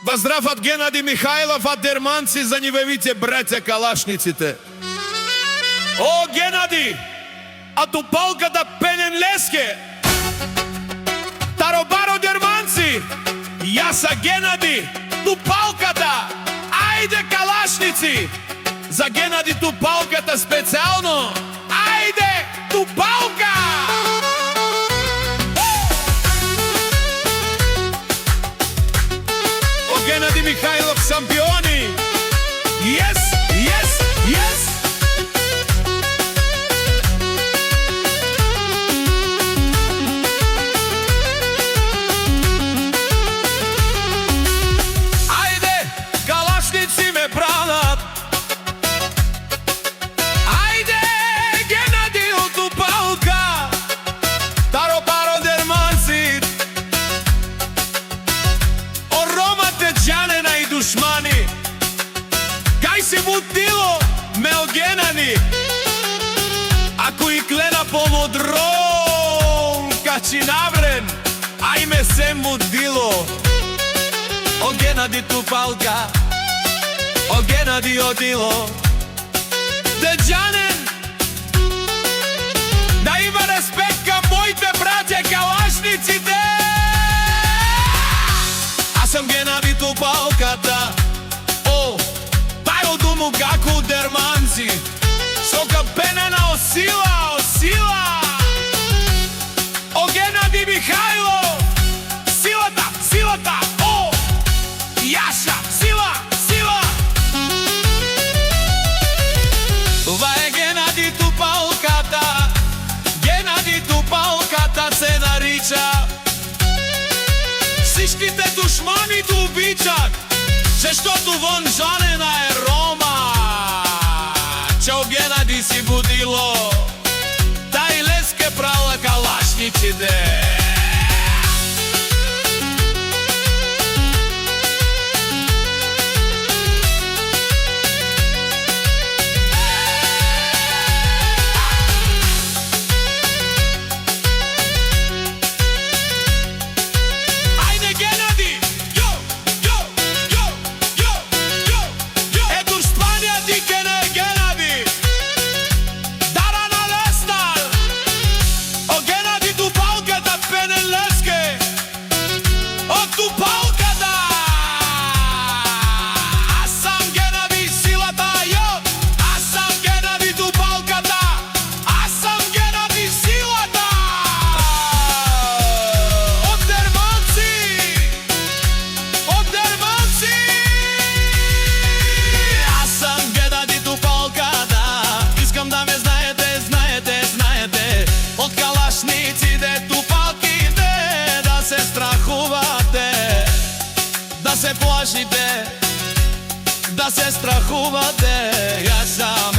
Поздрав од Генади Михајлов, од Дерманци за нивевите браќа калашниците. О, Генади, а тупалката Пенен Леске, Таробаро Дерманци, јаса Генади, тупалката, ајде калашници, за Генади тупалката специјално, ајде тупалка! О, Генади Михајлов, шампиони, yes, yes, yes! Кај се мутило ме огенани, ако и клена помодрол, качи наврен, ај ме се мутило. О Генади тупалка, о Генади одило, деđанен, да има респект кај моите браќа калашниците. Аз сам Генади тупалката, му како Дерманци, со капенена осила, осила. О Генади Михајлов, силата, силата, о, Јаша, сила, сила. Това е Генади тупалката, Генади тупалката се нарича. Всичките душмани те обичат, заштото вон жанена е Рома. Чао Генади си будило, тај Леске прала калашниците. Да се плашите, да се страхувате, јас сам